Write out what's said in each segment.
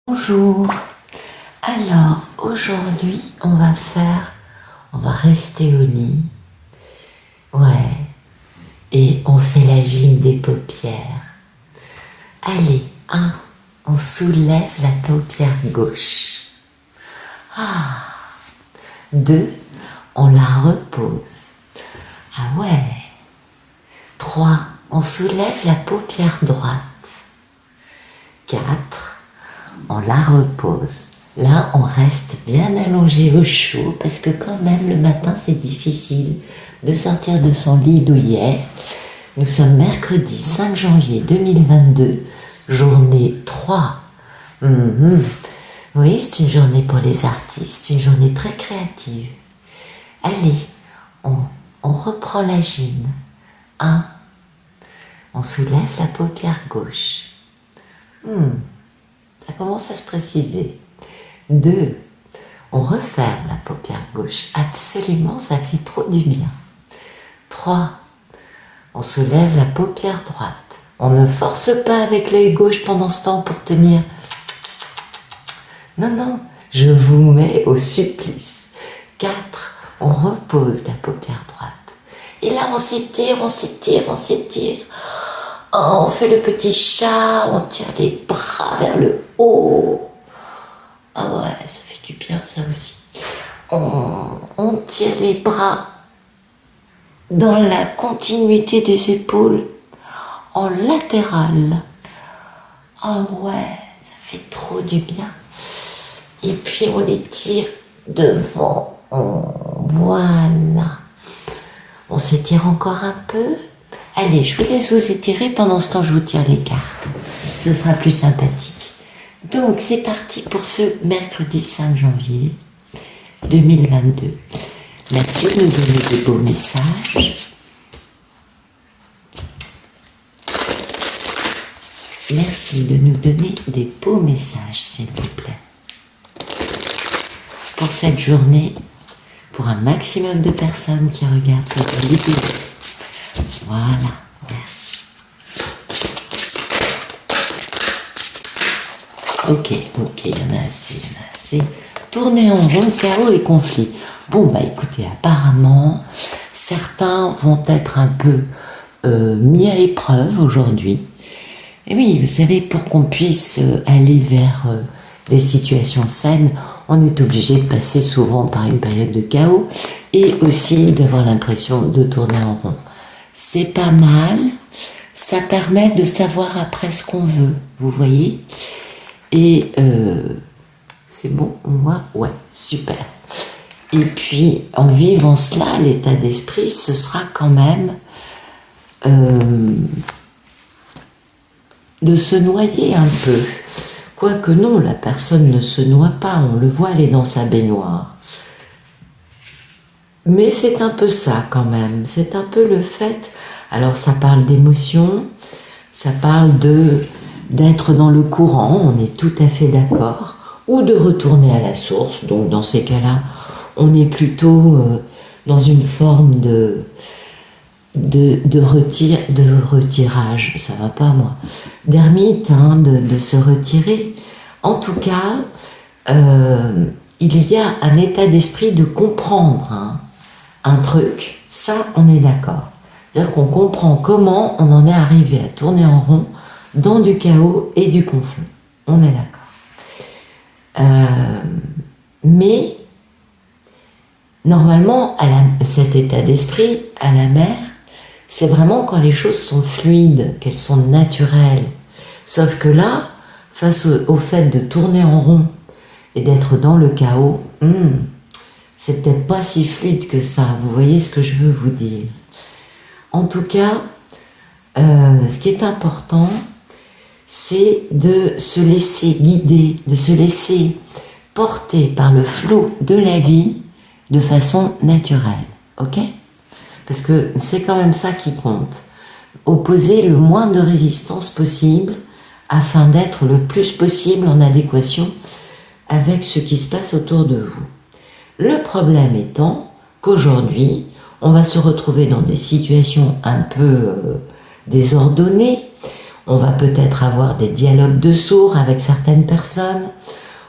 Bonjour, alors aujourd'hui on va rester au lit, ouais, et on fait la gym des paupières. Allez, on soulève la paupière gauche. 2, on la repose. Ah ouais. 3, on soulève la paupière droite. 4, on la repose. Là, on reste bien allongé au chaud parce que quand même, le matin, c'est difficile de sortir de son lit douillet. Nous sommes mercredi 5 janvier 2022, journée 3. Oui, c'est une journée pour les artistes, une journée très créative. Allez, on reprend la gym. 1, on soulève la paupière gauche. Ça commence à se préciser. 2, on referme la paupière gauche. Absolument, ça fait trop du bien. 3, on soulève la paupière droite. On ne force pas avec l'œil gauche pendant ce temps pour tenir. Non, je vous mets au supplice. 4, on repose la paupière droite. Et là, on s'étire. Oh, on fait le petit chat, on tire les bras vers le haut. Ah ouais, ça fait du bien ça aussi. On tire les bras dans la continuité des épaules, en latéral. Ah ouais, ça fait trop du bien. Et puis on les tire devant. Voilà. On s'étire encore un peu. Allez, je vous laisse vous étirer. Pendant ce temps, je vous tire les cartes. Ce sera plus sympathique. Donc, c'est parti pour ce mercredi 5 janvier 2022. Merci de nous donner de beaux messages. Merci de nous donner des beaux messages, s'il vous plaît. Pour cette journée, pour un maximum de personnes qui regardent cette vidéo. Voilà, merci. Ok, il y en a assez. Tourner en rond, chaos et conflit. Bon, bah écoutez, apparemment, certains vont être un peu mis à épreuve aujourd'hui. Et oui, vous savez, pour qu'on puisse aller vers des situations saines, on est obligé de passer souvent par une période de chaos et aussi d'avoir l'impression de tourner en rond. C'est pas mal, ça permet de savoir après ce qu'on veut, vous voyez. Et c'est bon, on voit, ouais, super. Et puis, en vivant cela, l'état d'esprit, ce sera quand même de se noyer un peu. Quoique non, la personne ne se noie pas, on le voit, elle est dans sa baignoire. Mais c'est un peu ça quand même, c'est un peu le fait, alors ça parle d'émotion, ça parle d'être dans le courant, on est tout à fait d'accord, ou de retourner à la source, donc dans ces cas-là, on est plutôt dans une forme de retirage, ça va pas moi, d'ermite, de se retirer. En tout cas, il y a un état d'esprit de comprendre un truc, ça on est d'accord. C'est-à-dire qu'on comprend comment on en est arrivé à tourner en rond dans du chaos et du conflit. On est d'accord. Mais normalement, cet état d'esprit à la mer, c'est vraiment quand les choses sont fluides, qu'elles sont naturelles. Sauf que là, face au fait de tourner en rond et d'être dans le chaos, c'est peut-être pas si fluide que ça. Vous voyez ce que je veux vous dire. En tout cas, ce qui est important, c'est de se laisser guider, de se laisser porter par le flot de la vie de façon naturelle. Ok ? Parce que c'est quand même ça qui compte. Opposer le moins de résistance possible afin d'être le plus possible en adéquation avec ce qui se passe autour de vous. Le problème étant qu'aujourd'hui, on va se retrouver dans des situations un peu désordonnées. on va peut-être avoir des dialogues de sourds avec certaines personnes,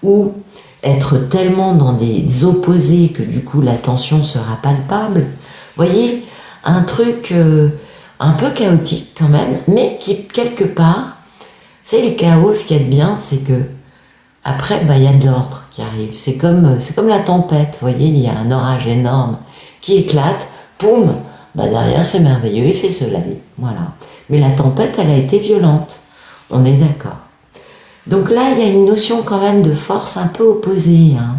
ou être tellement dans des opposés que du coup la tension sera palpable. Vous voyez, un truc un peu chaotique quand même, mais qui quelque part, c'est le chaos. Ce qu'il y a de bien, c'est que après, il y a de l'ordre qui arrive. C'est comme la tempête, vous voyez, il y a un orage énorme qui éclate, poum, derrière c'est merveilleux, il fait soleil, voilà. Mais la tempête, elle a été violente, on est d'accord. Donc là, il y a une notion quand même de force un peu opposée, hein,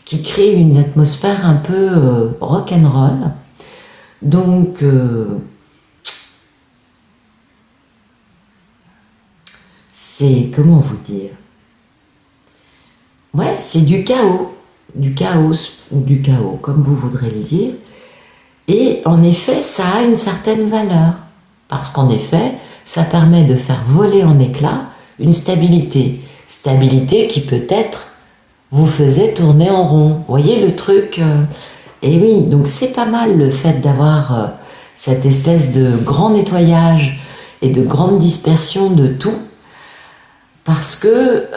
qui crée une atmosphère un peu rock'n'roll. Donc, c'est, comment vous dire? Ouais, c'est du chaos ou du chaos, comme vous voudrez le dire. Et en effet, ça a une certaine valeur, parce qu'en effet, ça permet de faire voler en éclats une stabilité. Stabilité qui peut-être vous faisait tourner en rond. Vous voyez le truc Et oui, donc c'est pas mal le fait d'avoir cette espèce de grand nettoyage et de grande dispersion de tout, parce que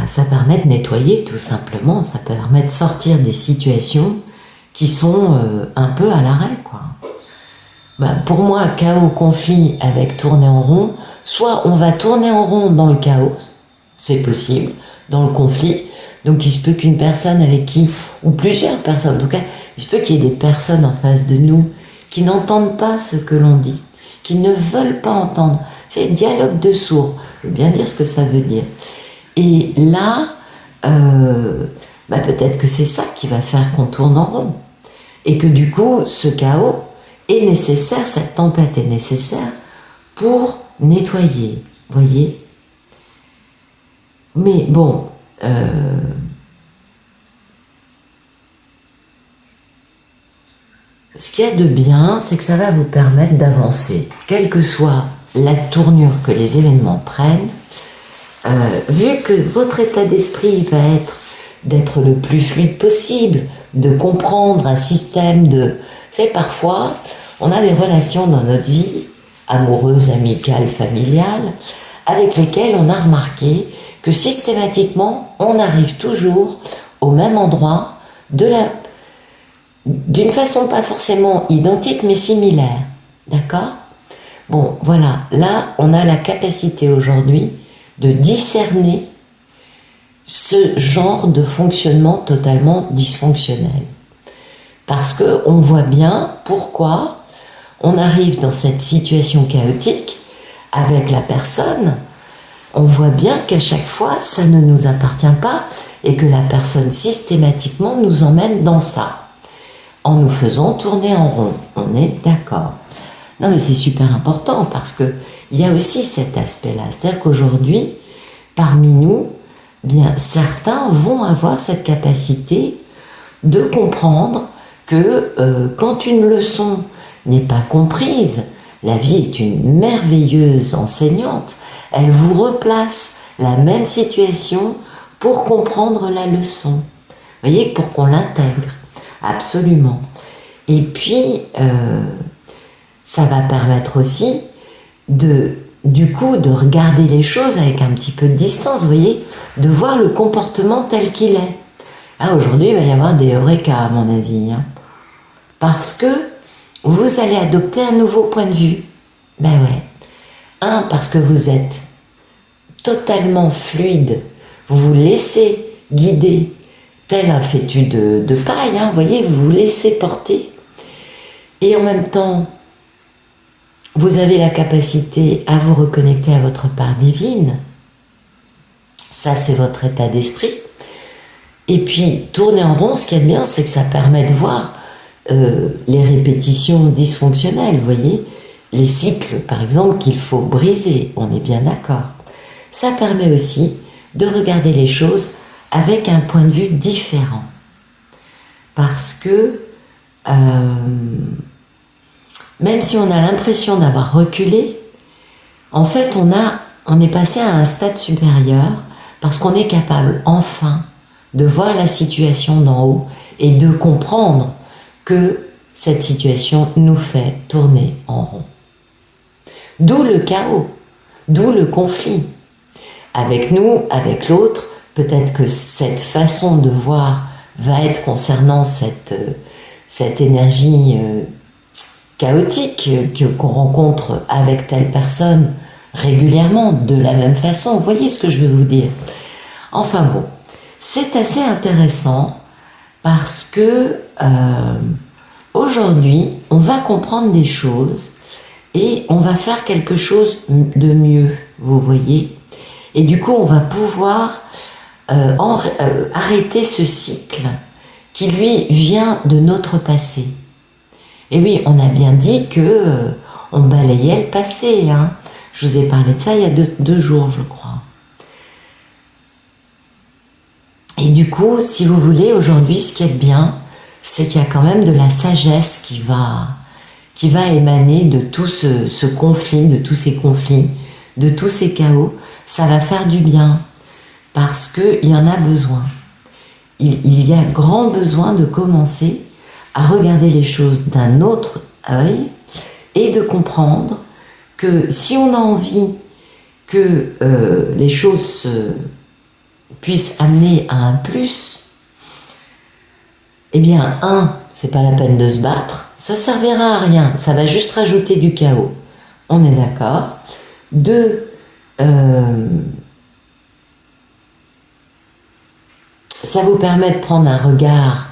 ça permet de nettoyer tout simplement, ça permet de sortir des situations qui sont un peu à l'arrêt, quoi. Pour moi, chaos, conflit avec tourner en rond, soit on va tourner en rond dans le chaos, c'est possible, dans le conflit, donc il se peut qu'une personne avec qui, ou plusieurs personnes, en tout cas, il se peut qu'il y ait des personnes en face de nous qui n'entendent pas ce que l'on dit, qui ne veulent pas entendre. C'est dialogue de sourds, je veux bien dire ce que ça veut dire. Et là, peut-être que c'est ça qui va faire qu'on tourne en rond. Et que du coup, ce chaos est nécessaire, cette tempête est nécessaire pour nettoyer, voyez. Mais bon, ce qu'il y a de bien, c'est que ça va vous permettre d'avancer, quelle que soit la tournure que les événements prennent. Vu que votre état d'esprit va être d'être le plus fluide possible, de comprendre un système de... Vous savez, parfois, on a des relations dans notre vie, amoureuses, amicales, familiales, avec lesquelles on a remarqué que systématiquement, on arrive toujours au même endroit, d'une façon pas forcément identique, mais similaire. D'accord? Bon, voilà, là, on a la capacité aujourd'hui de discerner ce genre de fonctionnement totalement dysfonctionnel. Parce qu'on voit bien pourquoi on arrive dans cette situation chaotique avec la personne. On voit bien qu'à chaque fois, ça ne nous appartient pas et que la personne systématiquement nous emmène dans ça, en nous faisant tourner en rond. On est d'accord. Non, mais c'est super important parce que il y a aussi cet aspect-là. C'est-à-dire qu'aujourd'hui, parmi nous, bien, certains vont avoir cette capacité de comprendre que quand une leçon n'est pas comprise, la vie est une merveilleuse enseignante. Elle vous replace la même situation pour comprendre la leçon. Vous voyez, pour qu'on l'intègre. Absolument. Et puis, ça va permettre aussi du coup de regarder les choses avec un petit peu de distance, vous voyez, de voir le comportement tel qu'il est. Ah, aujourd'hui, il va y avoir des eureka, à mon avis, hein, parce que vous allez adopter un nouveau point de vue. Ben ouais. Parce que vous êtes totalement fluide, vous vous laissez guider, tel un fétu de paille, hein, vous voyez, vous vous laissez porter, et en même temps, vous avez la capacité à vous reconnecter à votre part divine. Ça, c'est votre état d'esprit. Et puis, tourner en rond, ce qu'il y a de bien, c'est que ça permet de voir les répétitions dysfonctionnelles, vous voyez, les cycles, par exemple, qu'il faut briser, on est bien d'accord. Ça permet aussi de regarder les choses avec un point de vue différent. Parce que... même si on a l'impression d'avoir reculé, en fait, on est passé à un stade supérieur parce qu'on est capable, enfin, de voir la situation d'en haut et de comprendre que cette situation nous fait tourner en rond. D'où le chaos, d'où le conflit. Avec nous, avec l'autre, peut-être que cette façon de voir va être concernant cette énergie chaotique qu'on rencontre avec telle personne régulièrement, de la même façon. Vous voyez ce que je veux vous dire? Enfin bon, c'est assez intéressant parce que aujourd'hui, on va comprendre des choses et on va faire quelque chose de mieux, vous voyez. Et du coup, on va pouvoir arrêter ce cycle qui, lui, vient de notre passé. Et oui, on a bien dit que on balayait le passé. Hein. Je vous ai parlé de ça il y a deux jours, je crois. Et du coup, si vous voulez, aujourd'hui, ce qui est bien, c'est qu'il y a quand même de la sagesse qui va émaner de tout ce conflit, de tous ces conflits, de tous ces chaos. Ça va faire du bien parce qu'il y en a besoin. Il y a grand besoin de commencer à regarder les choses d'un autre œil et de comprendre que si on a envie que les choses puissent amener à un plus, eh bien, c'est pas la peine de se battre, ça servira à rien, ça va juste rajouter du chaos. On est d'accord. 2, ça vous permet de prendre un regard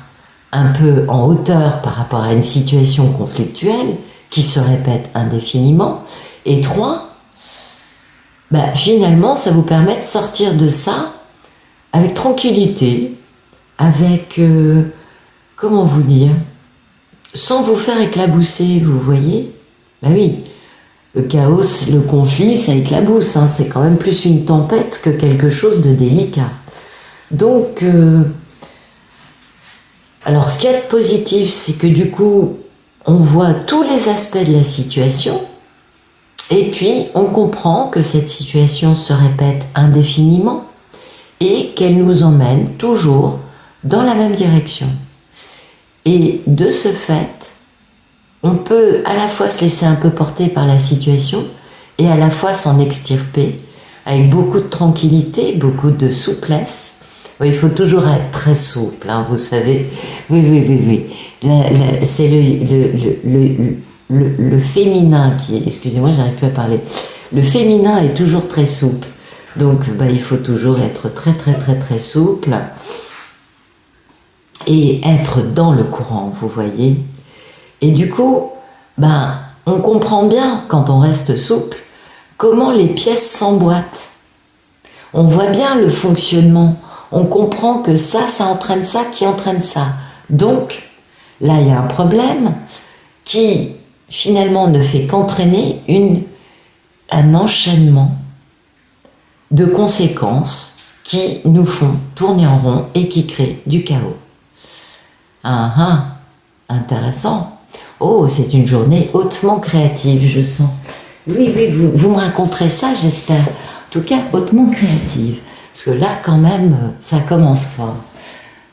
un peu en hauteur par rapport à une situation conflictuelle qui se répète indéfiniment. Et 3, finalement, ça vous permet de sortir de ça avec tranquillité, avec, comment vous dire, sans vous faire éclabousser, vous voyez? Ben oui, le chaos, le conflit, ça éclabousse, hein, c'est quand même plus une tempête que quelque chose de délicat. Donc, alors ce qui est positif, c'est que du coup, on voit tous les aspects de la situation, et puis on comprend que cette situation se répète indéfiniment, et qu'elle nous emmène toujours dans la même direction. Et de ce fait, on peut à la fois se laisser un peu porter par la situation et à la fois s'en extirper avec beaucoup de tranquillité, beaucoup de souplesse. Oui, il faut toujours être très souple, hein, vous savez. Oui. C'est le féminin qui est... Excusez-moi, j'arrive plus à parler. Le féminin est toujours très souple. Donc, il faut toujours être très souple et être dans le courant, vous voyez. Et du coup, on comprend bien, quand on reste souple, comment les pièces s'emboîtent. On voit bien le fonctionnement. On comprend que ça entraîne ça, qui entraîne ça. Donc, là, il y a un problème qui, finalement, ne fait qu'entraîner un enchaînement de conséquences qui nous font tourner en rond et qui créent du chaos. Intéressant. Oh, c'est une journée hautement créative, je sens. Oui, vous me raconterez ça, j'espère. En tout cas, hautement créative. Parce que là, quand même, ça commence fort.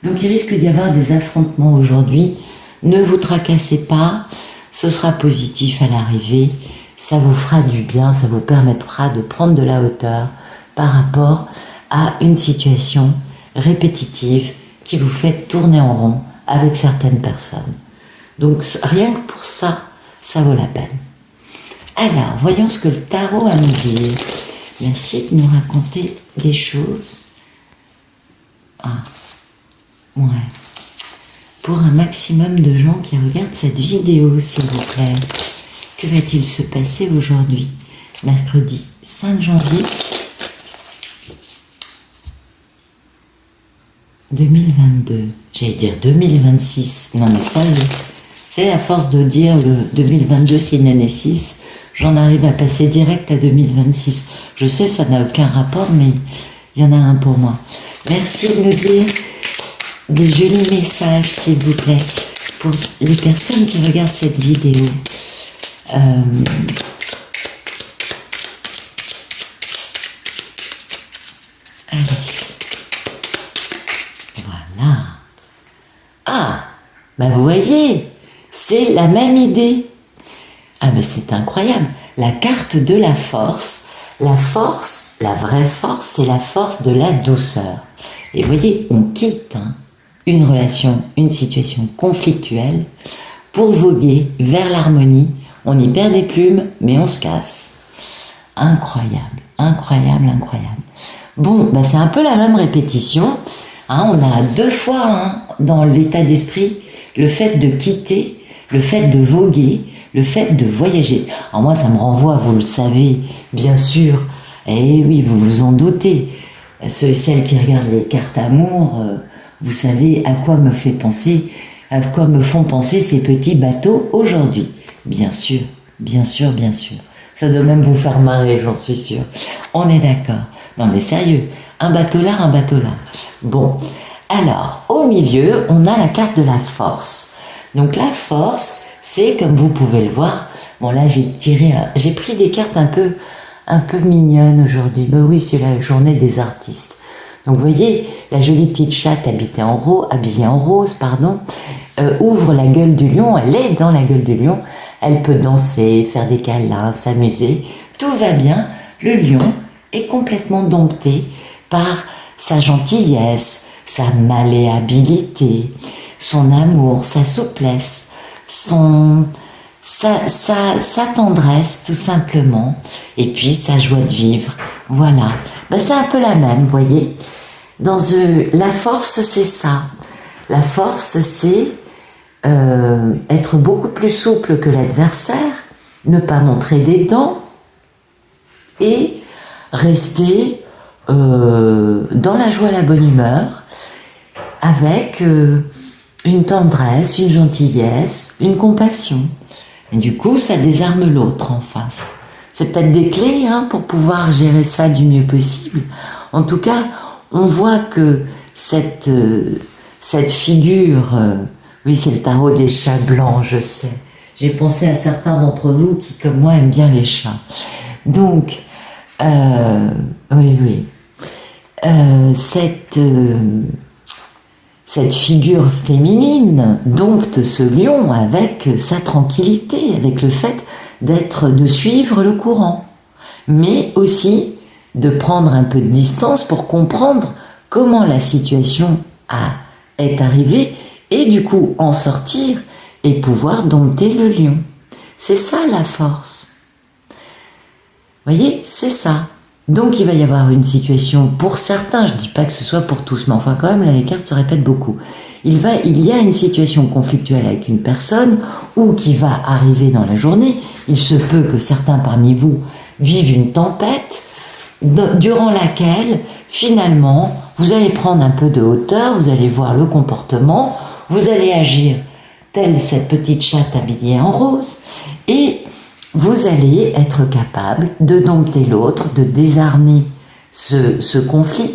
Donc, il risque d'y avoir des affrontements aujourd'hui. Ne vous tracassez pas. Ce sera positif à l'arrivée. Ça vous fera du bien, ça vous permettra de prendre de la hauteur par rapport à une situation répétitive qui vous fait tourner en rond avec certaines personnes. Donc rien que pour ça, ça vaut la peine. Alors, voyons ce que le tarot a à nous dire. Merci de nous raconter des choses. Pour un maximum de gens qui regardent cette vidéo, s'il vous plaît. Que va-t-il se passer aujourd'hui, mercredi 5 janvier 2022, j'allais dire 2026, non mais ça, c'est à force de dire le 2022 c'est une année 6, j'en arrive à passer direct à 2026. Je sais, ça n'a aucun rapport, mais il y en a un pour moi. Merci de nous dire des jolis messages, s'il vous plaît, pour les personnes qui regardent cette vidéo. Allez. Voilà. Vous voyez, c'est la même idée. Ah mais c'est incroyable. La carte de la force, la vraie force, c'est la force de la douceur. Et vous voyez, on quitte une relation, une situation conflictuelle pour voguer vers l'harmonie. On y perd des plumes, mais on se casse. Incroyable, incroyable, incroyable. Bon, bah c'est un peu la même répétition. On a 2 fois dans l'état d'esprit le fait de quitter, le fait de voguer, le fait de voyager. Alors moi, ça me renvoie, vous le savez, bien sûr, et oui, vous vous en doutez, ceux et celles qui regardent les cartes amour, vous savez à quoi me font penser ces petits bateaux aujourd'hui. Bien sûr, bien sûr, bien sûr. Ça doit même vous faire marrer, j'en suis sûre. On est d'accord. Non mais sérieux, un bateau là, un bateau là. Bon, alors, au milieu, on a la carte de la force. Donc la force, c'est comme vous pouvez le voir. Bon là, j'ai pris des cartes un peu mignonnes aujourd'hui. Ben oui, c'est la journée des artistes. Donc vous voyez, la jolie petite chatte habillée en rose, ouvre la gueule du lion. Elle est dans la gueule du lion. Elle peut danser, faire des câlins, s'amuser. Tout va bien. Le lion est complètement dompté par sa gentillesse, sa malléabilité, son amour, sa souplesse, sa tendresse tout simplement, et puis sa joie de vivre. Voilà, c'est un peu la même, vous voyez. La force, c'est ça. La force, c'est être beaucoup plus souple que l'adversaire, ne pas montrer des dents et rester dans la joie et la bonne humeur, avec une tendresse, une gentillesse, une compassion. Et du coup, ça désarme l'autre en face. C'est peut-être des clés pour pouvoir gérer ça du mieux possible. En tout cas, on voit que cette figure, oui, c'est le tarot des chats blancs, je sais. J'ai pensé à certains d'entre vous qui, comme moi, aiment bien les chats. Donc, oui. Cette figure féminine dompte ce lion avec sa tranquillité, avec le fait de suivre le courant, mais aussi de prendre un peu de distance pour comprendre comment la situation est arrivée et du coup en sortir et pouvoir dompter le lion. C'est ça la force. Vous voyez, c'est ça. Donc il va y avoir une situation pour certains, je ne dis pas que ce soit pour tous, mais enfin quand même là les cartes se répètent beaucoup. Il y a une situation conflictuelle avec une personne ou qui va arriver dans la journée. Il se peut que certains parmi vous vivent une tempête durant laquelle finalement vous allez prendre un peu de hauteur, vous allez voir le comportement, vous allez agir telle cette petite chatte habillée en rose et vous allez être capable de dompter l'autre, de désarmer ce conflit,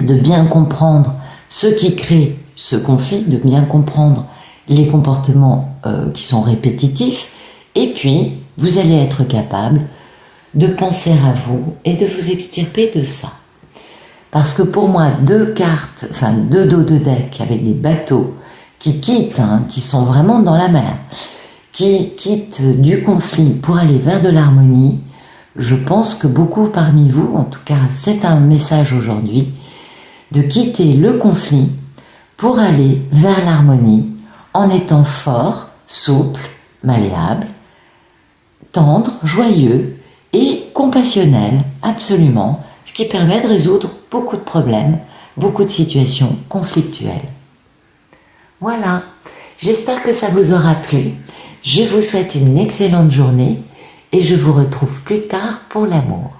de bien comprendre ce qui crée ce conflit, de bien comprendre les comportements qui sont répétitifs, et puis vous allez être capable de penser à vous et de vous extirper de ça. Parce que pour moi, 2 dos de deck avec des bateaux qui quittent, qui sont vraiment dans la mer, qui quittent du conflit pour aller vers de l'harmonie, je pense que beaucoup parmi vous, en tout cas c'est un message aujourd'hui, de quitter le conflit pour aller vers l'harmonie en étant fort, souple, malléable, tendre, joyeux et compassionnel, absolument, ce qui permet de résoudre beaucoup de problèmes, beaucoup de situations conflictuelles. Voilà, j'espère que ça vous aura plu. Je vous souhaite une excellente journée et je vous retrouve plus tard pour l'amour.